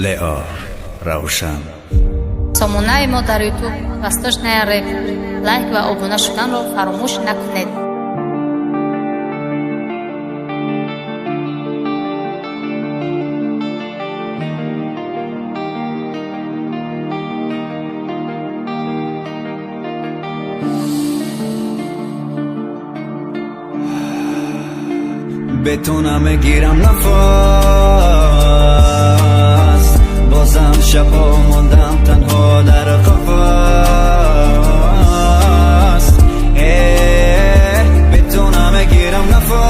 لئا روشن. сомонаи мо дар ютуб восточная рэп. лайк ва обуна шуданро фаромӯш накунед. بتونم گیرم نفس، بازم شبا موندم تنها در قفس. بتونم گیرم نفس،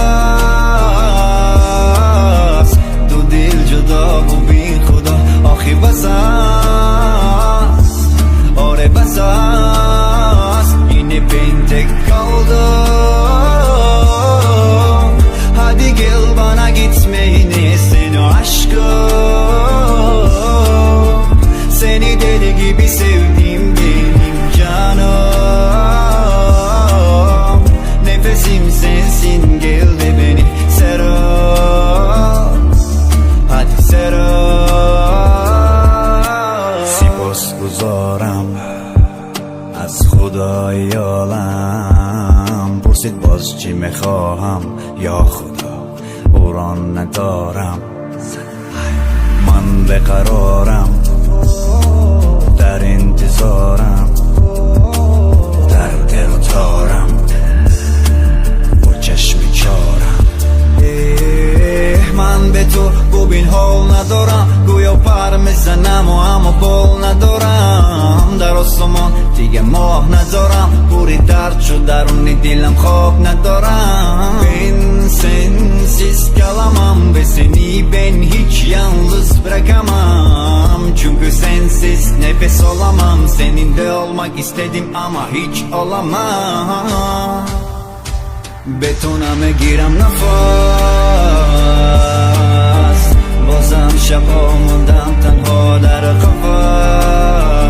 دو دل جدا و بی خدا آخی بس است. آره بس است، اینه بنت kaldım. Hadi gel bana gitmeyini seni aşkım. Seni deli gibi sevdim benim canım. Nefesim sensin, gel de beni sarıl. Hadi sarıl. سپاسگزارم از خدای عالم، پرسید باز چی میخواهم یا خدا او را ندارم. من بقرارم در انتظارم، در دل تارم با چشم چارم. من به تو ببین حال ندارم، گویا پر میزنم و اما بال ندارم. در آسمان دیگه ماه ندارم، پوری درد شد درونی دلم خواب ندارم. Ben sensiz kalamam ve seni ben hiç yalnız bırakamam. Çünkü sensiz nefes olamam, seninle olmak istedim ama hiç olamam. Betoname girem nefes, bozam şaba موندم تنها در قفس.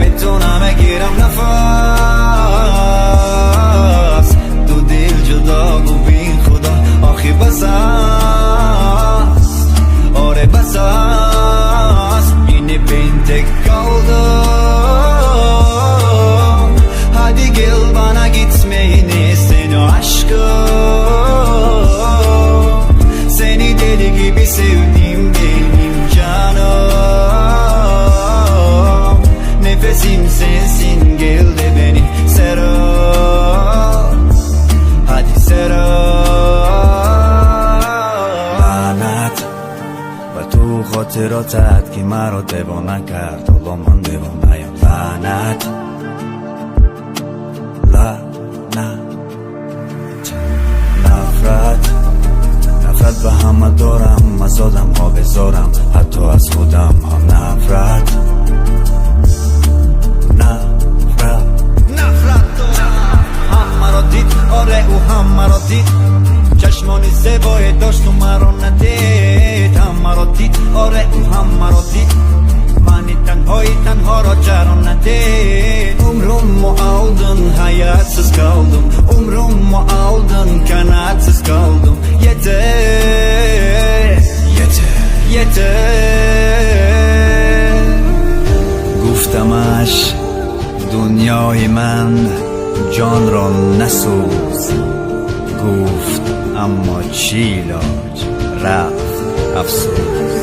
betoname girem nefes, دو دل جدا و بی خدا آخی بس است. آره بس است، اینه بنت kaldım. Hadi gel bana gitmeyini seni aşkım. Seni deli gibi sevdim benim canım. Nefesim sensin, gel de beni sarıl. Hadi sarıl. لعنت و تو خاطراتت که مرا دیوانه کرد، حالا من دیوانه ام. لعنت نفرت به همه دارم، از آدم ها بذارم، حتی از خودم هم نفرت دارم. هم مرا دید، آره او هم مرا دید، چشمان زیبای داشت و مرا ندید. هم مرا دید، آره او هم مرا دید، منی تنها را جران ندید. Umrumu aldın, hayatsız kaldım. Umrumu aldın, kanatsız kaldım. Yeter, yeter, yeter. گفتمش دنیای من جان را نسوز، گفت اما چی علاج، رفت افسوس.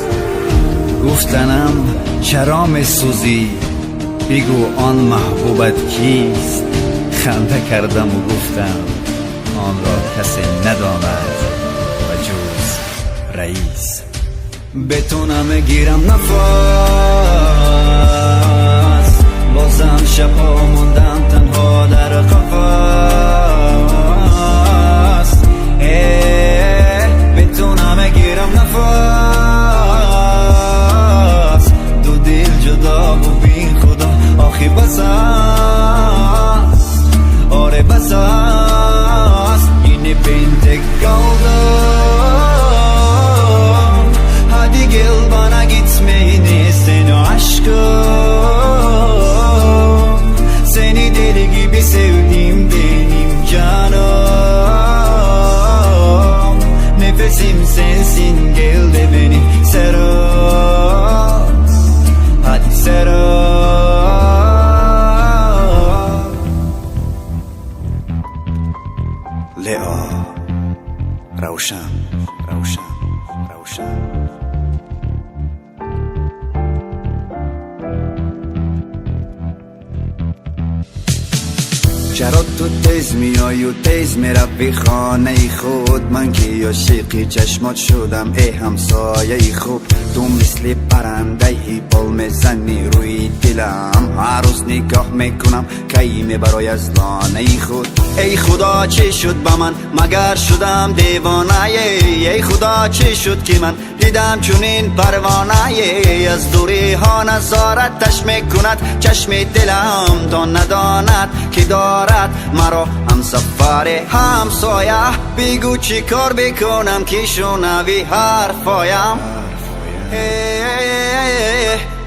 گفتنم چرا میسوزی، بگو آن محبوبت کیست. خنده کردم و گفتم آن را کسی نداند و جز رئیس. بتونم گیرم نفس، بازم شبا موندم تنها در قفس. بتونم گیرم نفس، دو دل جدا و بی خدا آخی بس است. آره بس است، اینه بنت kaldım. Hadi gel bana gitmeyini seni aşkım. چرا تو تیز میای و تیز میروی خانه خود؟ من که عاشقی چشمات شدم ای همسایه خوب. تو مثل پرنده بال میزنی روی دلم، هر روز نگاه میکنم کی میبرای از لانه خود. ای خدا چی شد با من مگر شدم دیوانه؟ ای خدا چی شد که من دیدم چونین پروانه؟ از دوری ها نظارتش میکند چشم دلم، تا نداند که دارد مرا همسفر همسایه. بگو چی کار بکنم که شنوی حرفایم؟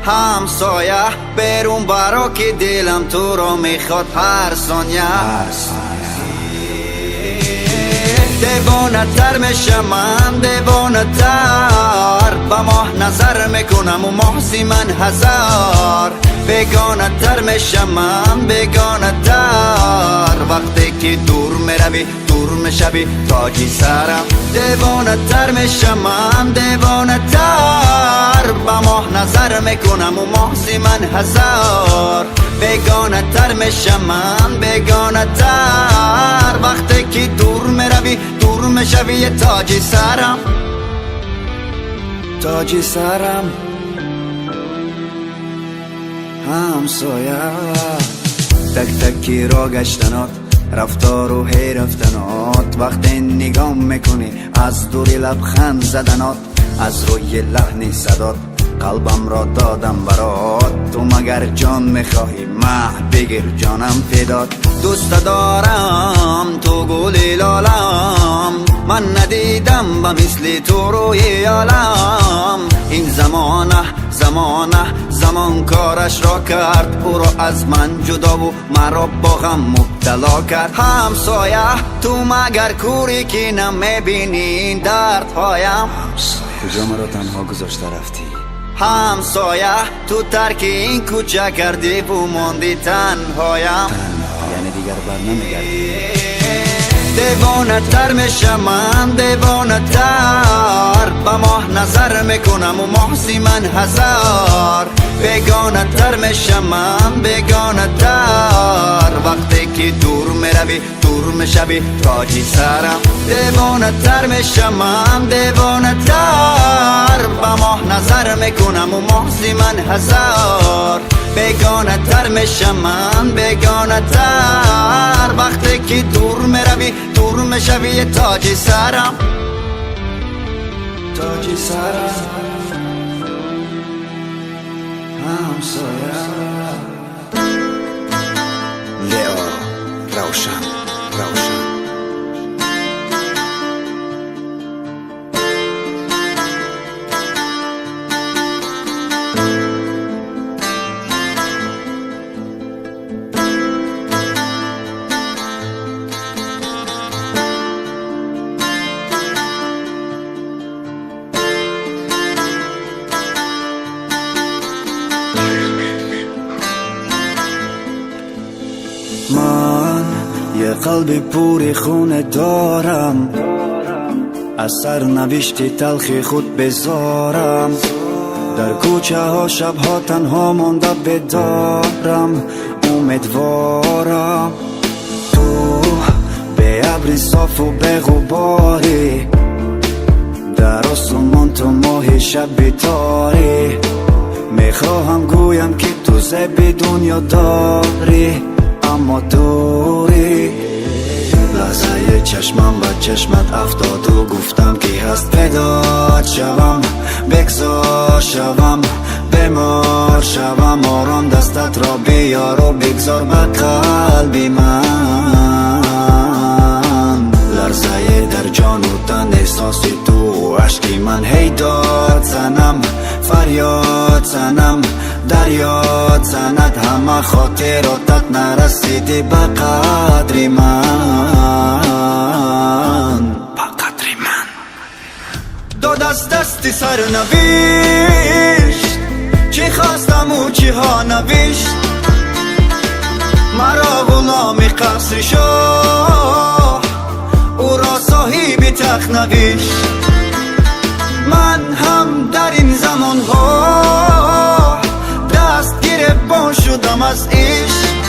همسایه برون برا که دلم تو را میخواد هر ثانیه. دیوانه تر میشم من، دیوانه تر با ماه نظر میکنم و محضی من هزار. بیگانه تر میشم من، بیگانه تر وقتی که دور میروی دور میشوی تاجی سرم. دیوانه تر میشم من، دیوانه تر با ماه نظر میکنم و محضی من هزار. بیگانه تر میشم من، بیگانه تر وقتی که دور میروی دور میشوی تاجی سرم، تاجی سرم همسایه. تک تکی را گشتنات رفتار و هی رفتنات، وقتی نگاه میکنی از دوری لبخند زدنات، از روی لحنی صدات قلبم را دادم برات. تو مگر جان میخواهی مه بگیر جانم فدات. دوست دارم تو گل لالم، من ندیدم با مثل تو روی عالم. این زمان کارش را کرد، او را از من جدا و مرا با غم مبتلا کرد. همسایه تو مگر کوری که نمیبینی این دردهایم؟ کجا مرا تنها گذاشته رفتی؟ همسایه تو ترک این کوچه کردی و ماندی تنهایم، یعنی دیگر بر نمیگردی. دیوانه تر میشم من، دیوانه تر با ماه نظر میکنم و محضی من هزار. بیگانه تر میشم من، بیگانه تر وقتی که دور میروی دور میشوی تاجی سرم. دیوانه تر میشم من، دیوانه تر با ماه نظر میکنم و محضی من هزار. بیگانه تر میشم من، بیگانه تر وقتی که دور میروی دور میشوی تاجی سرم، تاجی سرم همسایه. لیو روشن روشن من یه قلب پوری خونه دارم، از سرنوشت تلخ خود بذارم. در کوچه ها شبها تنها مانده بدارم، امیدوارم تو به ابر صاف و به غباری، در آسمان تو ماه شب تاری. میخواهم گویم که تو زب دنیا داری اما دوری. لحظه چشمم و چشمت افتاد و گفتم که هست پیدا شوم، بگذار شوم، بمار شوم. آرام دستت را بیار و بگذار به قلبی من. لرزه در جان و تن احساس تو، عشقی من هی داد زنم، فریاد زنم، دریاد زند. همه خاطراتت نرسیده به قدر من، به قدر من. داد از دستی سرنوشت، چی خواستم و چی ها نوشت. مرا غلام قصر شاه، او را صاحب تخت نوشت. من هم در این زمان ها دست گرفتم شدم از عشق.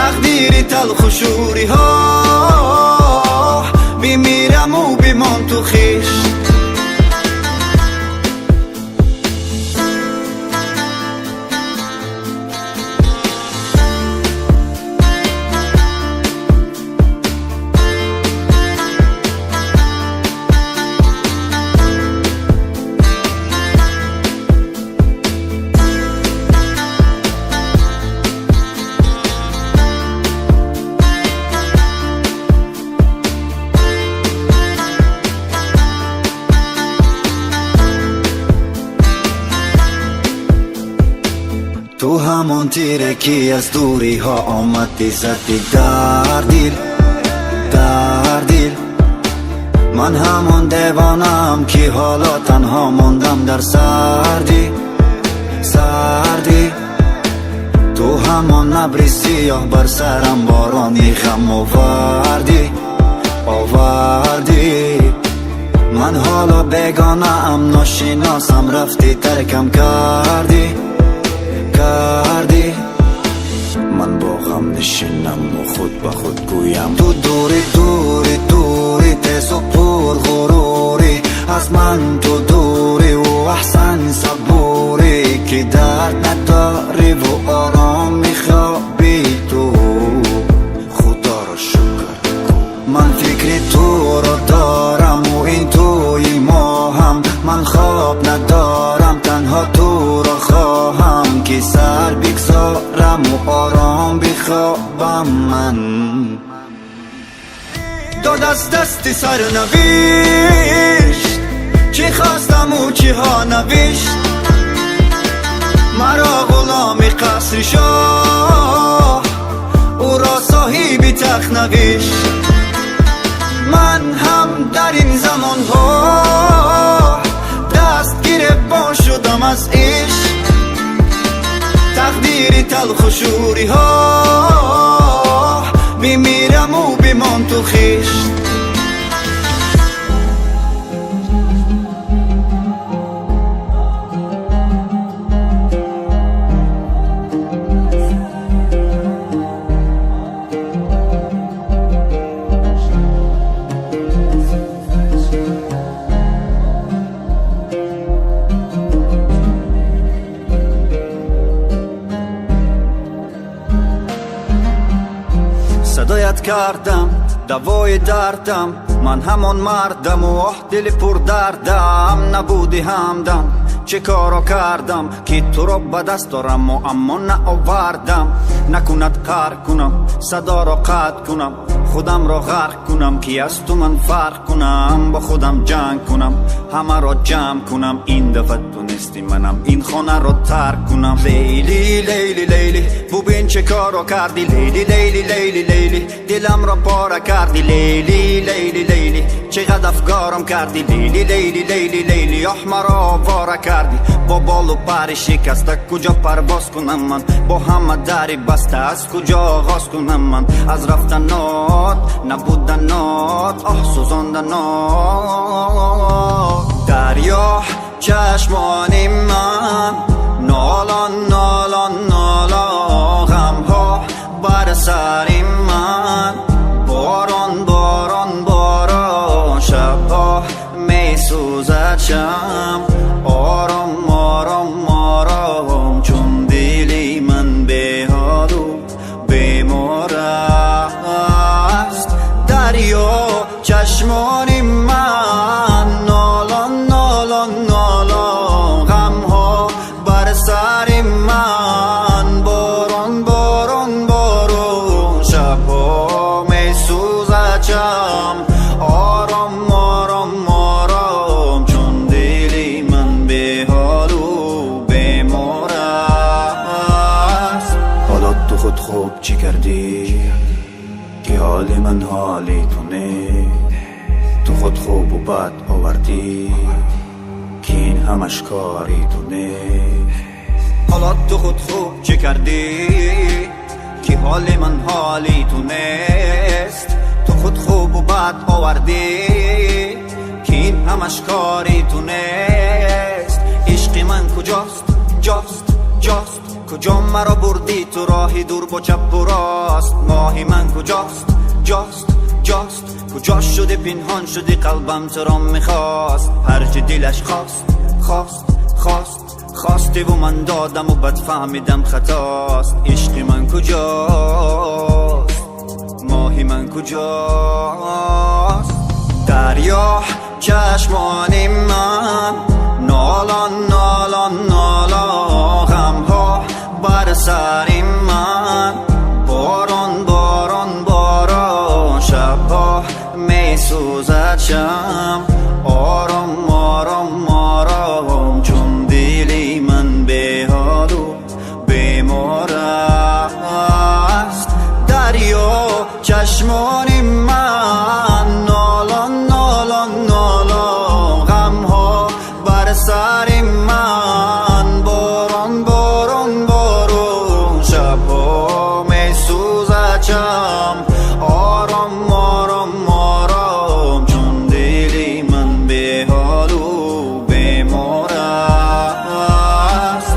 تقدیری تلخ و شوری ها بمیرم و بمان تو خیش تو همون تیره کی از دوری ها آمدی زدی در دیل من همون دیوانم که حالا تنها موندم در سردی تو همون نبری سیاه بر سرم بارانی غم آوردی من حالا بیگانه ام ناشناسم رفتی ترکم کردی من با غم نشینم و خود به خود گویم تو دوری تیز و پر غروری از من تو دوری و احسن صبوری که درد نداری و آرام میخوابی تو خدا را شکر من فکر تو را دارم و این توی ما هم من خواب ندارم تنها تو را خواهم که سر بگذارم و آرام بخوابم من داد از دستی سرنوشت چی خواستم و چی ها نوشت مرا غلام قصر شاه او را صاحب تخت نوشت من هم در این زمان ها دست گریبان شدم از عشق تقدیری تلخ و شوری ها بمیرم و بمان تو خشت صدایت کردم دوای دردم من همون مردم و دل پر دردم نبودی همدم چه کارو کردم که تو رو به دست دارم و اما نآوردم نکند قهر کنم صدا رو قطع کنم خودم رو غرق کنم که از تو من فرق کنم با خودم جنگ کنم همه رو جمع کنم این دفعه تو نیستی منم این خانه رو ترک کنم لیلی لیلی لیلی ببین چه کارو کردی لیلی لیلی لیلی لیلی دلم رو پاره کردی لیلی لیلی لیلی چقدر افکارم کردی لیلی لیلی لیلی لیلی احمر آواره کردی با بال و پر شکسته کجا پرواز کنم من با همه دری بسته از کجا آغاز کنم من از رفتنات نبودنات سوزاندنات دریا چشمان من نالان نالان نالان غم ها بر سر من باران باران باران شبها می سوزد شم آرام آرام آرام چون دلی من به حال و بیمار است دریا چشمان من نالان نالان نالان غم ها بر سر من باران باران باران شبها می سوزد شم آرام آرام آرام چون دلی من به حال و بیمار است حالا تو خود خوب چی کردی که حال من حالی تو نه تو خود خوب و بد آوردی که این همش کاری تو نه حالا تو خود خوب چه کردی که حال من حالی تو نیست تو خود خوب و بد آوردی که این همش کاری تو نیست عشق من کجاست جاست کجا مرا بردی تو راهی دور با چپ و راست. ماهی من کجاست جاست جاست، کجا شده پنهان شدی قلبم تو را میخواست. هرچی دلش خواست خواست خواست خواستی و من دادم و بد فهمیدم خطاست. عشق من کجاست ماهی من کجاست. دریا چشمان من نالان نالان نالا، غمها بر سر من باران باران باران. شبها می سوزد شم آرام آرام آرام، چون دلی من به حال و بیمار است. دریا چشمان من نالان نالان نالا، غمها بر سر من باران باران باران. شبها می سوزد شم آرام آرام آرام، چون دلی من به حال و بیمار است.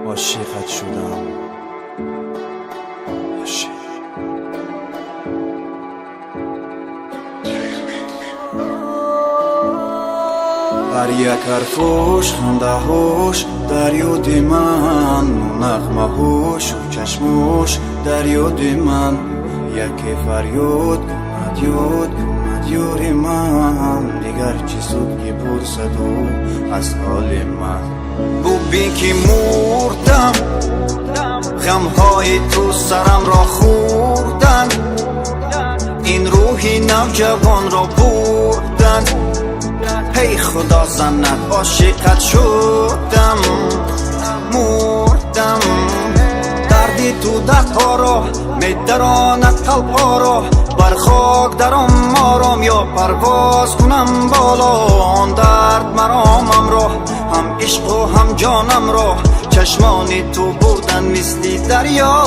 عاشقت شدم عاشق. هر یک حرفوش خنده هوش در یاد من، نغمه هوش و چشموش در یاد من. یکی فریاد کمد یاد کمد یاری من، دیگر چی سود که پرسد او از حال من. ببین که مردم غمهای تو سرم را خوردن، این روحی نوجوان را بردن. هی خدا زند عاشقت شدم مردم. دردی تو دردها را میدراند قلبها را، بر خاک درم آرام یا پرواز کنم بالا. آن درد مرامم را هم عشق و هم جانم را، چشمان تو بودن مثل دریا.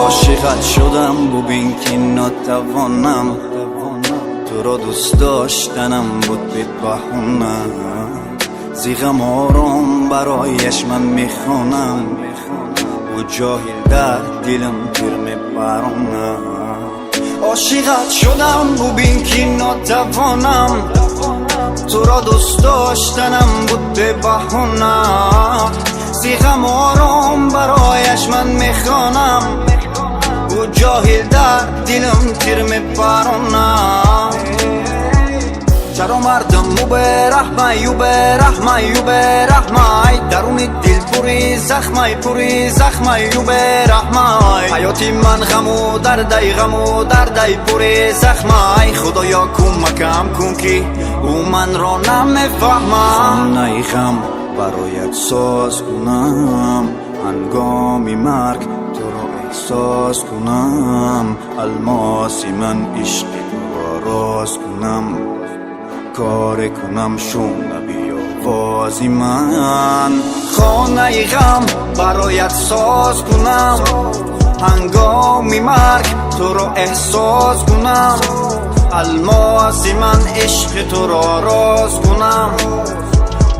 عاشقت شدم ببین که نتوانم، تو را دوست داشتنم بود به بهونه. زیغم آرام برایش من میخوانم، و جاهل در دلم تیر میبرونه. عاشقت شدم ببین که نتوانم، تو را دوست داشتنم بود به بهونه. زیغم آرام برایش من میخوانم، و جاهل در دلم تیر میبرونه. چرا مردم مو به رحمه یو به رحمه یو به رحمه، درون دل پوری زخمه یو به رحمه. حیاتی من غم و دردی پوری زخمه. خدایا کمکم کن که او من را نمیفهمه. نه غم برایت ساز کنم، هنگامی مرگ تو را احساس کنم. الماسی من عشق تو را راز کنم، کار کنم شنوی آوازی من. خانه غم برایت ساز کنم، هنگامی مرگ تو را احساس کنم. الماسی من عشق تو را راز کنم،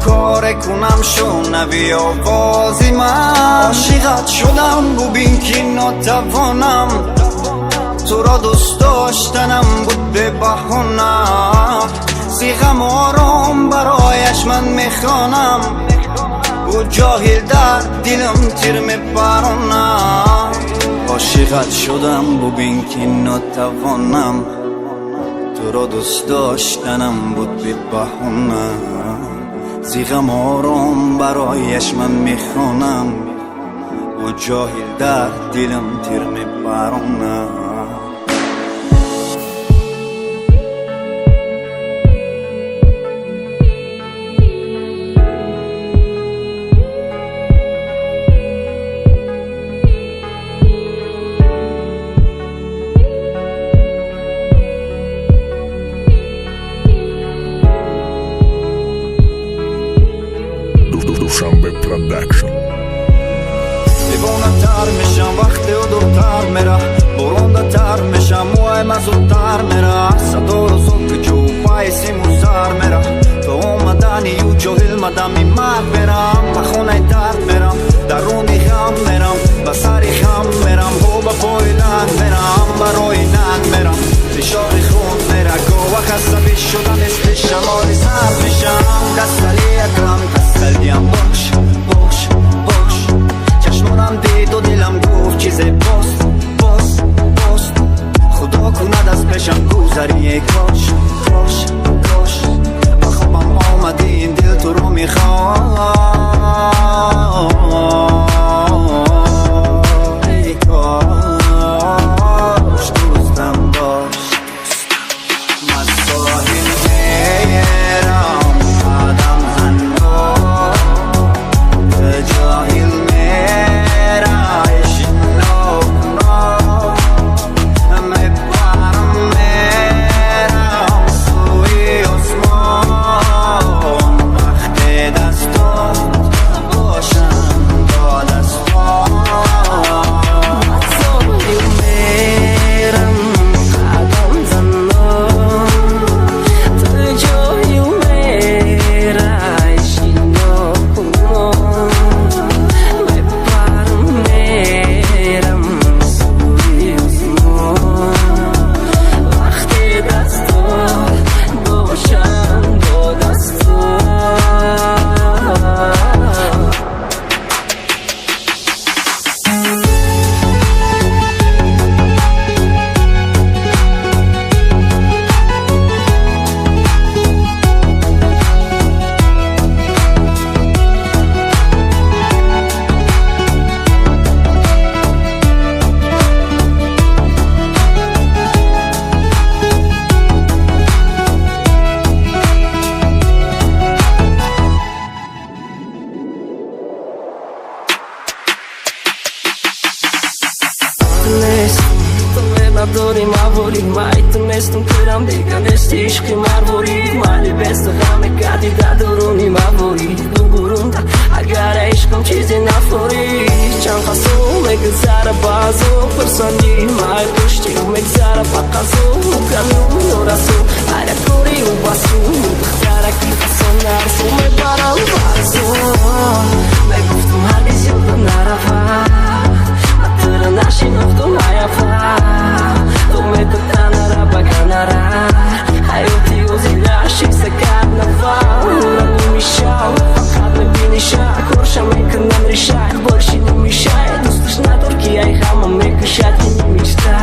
کار کنم شنوی آوازی من. عاشقت شدم ببین که نتوانم، تو را دوست داشتنم بود به بهونه. زیغم آرام برایش من میخوانم، و جاهل در دلم تیر میبرونه. عاشقت شدم ببین که نتوانم، تو را دوست داشتنم بود به بهونه. زیغم آرام برایش من میخوانم، و جاهل در دلم تیر میبرونه. دورتر میره برونده تر میشه موهایم زودتر میره صدا رو صبح که جو پای سیمو سر میره تو اومدنی یو جاهل مدمی مرد برم به خونه درد میرم درونی غم میرم به سری خم میرم و به پای لنگ میرم برای ننگ میرم فشار خون میره گوه خسته شدن است شماری سر میشم تسلی اکرم تسلیم باش باش باش چشمانم دید و دلم گفت چیز باست باست باست خدا کند از پیشم گذری کاش کاش کاش بخوابم آمدی این دل تو رو میخوام ای کاش دوستم باش من ساحل میرم قدم زنگار جاهل میرم شنوکنار میبرم میرم سوی عثمان وقت دستات باشم با دستان من ساحل میرم قدم زنگار جاهل میرم شنوکنار میبرم میرم سوی عثمان وقت دستات باشم با دستان داری موارید مای تونستم کرم دیگه نستی عشقی مروارید مالی بست غم کردی در درونی موارید بگرونده اگر عشقم چیزی نفورید چند خواستم مگذره بازو پرسانی مای پشتی مگذره بقصو مکنو نورسو هر کوری و باسو بختره کی خواستم نرسو میبرم بازو میگفتم هرگز یادم نرفت مطر نشینفتم نیافت تو میتونم بگنره حیاتی و زیرشی سکر نفر نمیشه فقط میبینیشه کارشم میکنم ریشه بارشی نمیشه دوستش ندار که ای همه میکشد که نمیشه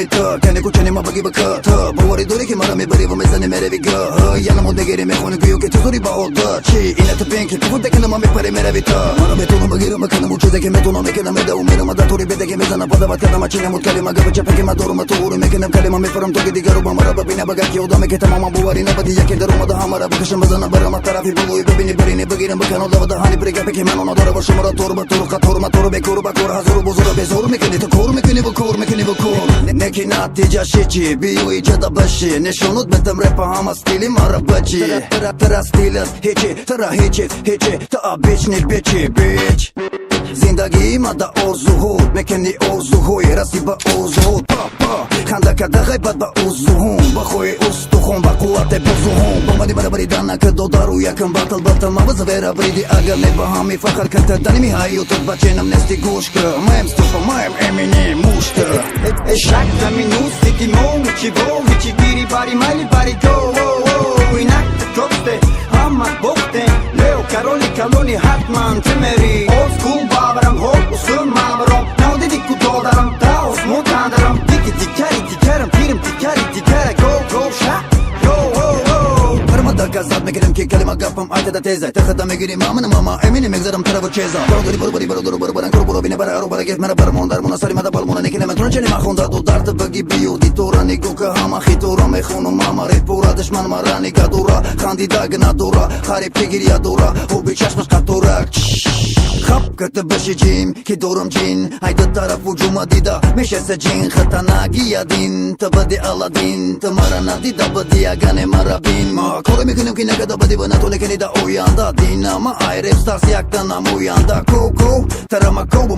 میکنیم تا کنه کوچنی ما بگی بکا تا باوری داری که مرا میبری و میزنی میره بیگاه یعنی نگیری میخونی گویو که تو داری با اودا چی اینه تو بین که تو بود دکنه ما میپری میره بیتا مرا بتونم بگیرم بکنم و چیزی که میتونم میکنم میده و میرم دا توری بده که میزنم پدوات کردم چی نمود کلمه گفت چه که ما دورم تو رو میکنم کلمه میفرم تو که دیگه رو با مرا ببینه بگه که اودامه که تمام باوری نبودی یکی در اومده همرا بکشم بزنم برام طرفی بگوی ببینی برینی بگیرم بکنم دو هانی بریگه که منو نداره باشه مرا تو رو با تو رو خطور ما تو رو بکور بکور هزار بزرگ بزور میکنی تو کور میکنی و کور میکنی و کور نکی نتیجه شیچی بیو ایجاد باشی نشونت بدم رپ هم استیلی مرا بچی تر استیل هیچی تر هیچی تا بیچ نی بیچی بیچ زندگی مادا اوزوهود میکنی اوزوهوی راستی با اوزوهود پاپا خنده کرده غیبت با اوزوهون با خوی استخون با قوت بزوهون بامدی برا بریدن نکدو دارو یکم بطل موز ویرا بریدی اگر نبا همی فخر کنته دنی میهایو تو بچینم نستی گوش که مایم ستوپا مایم امینی موشته اشک زمینوستی که موچی هیچی گیری باری مالی باری دو اینک جسته همه بخته لیو کارولی کالونی حتما تمری old school babarım hop usul mamurum now dedik ku dolarım da osmu tanrım diki dikerim pirim dikere go shot yo Parmada gazat megirim ki kelime gafım ayda teyze Tekada megirim amınım ama eminim egzerim tarafı çeza Baru baran kuru bine bara aro bara gef mera bara mondar Muna sarimada balmuna nekileme tuna çelime khunda do dart bagi biyo di tora nigo ka hama khitora me khunu mama re pura dishman marani gadura khandi dagna dura kharib ke giriya dura o bi chashmash qatora خب کت بشیجیم که دورم جین هایده طرف و جمع دیده میشه سجین خطناگی یادین تا بدی علادین تا مرا ندیده بدی اگانه مرا بین ما کاره میکنیم که نگده بدی و نتونه کنی دا اویانده دینا ما ایرف ستارس یکتن هم اویانده کو ترا ما کوبو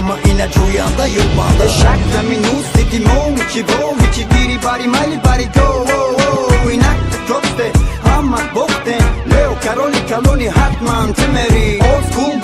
ما اینا جویانده یو بانده اشک زمینوستی که موچی هیچی گیری باری مالی باری دو اینک جسته همه بخته لیو کارولی کالونی حتما تمری old school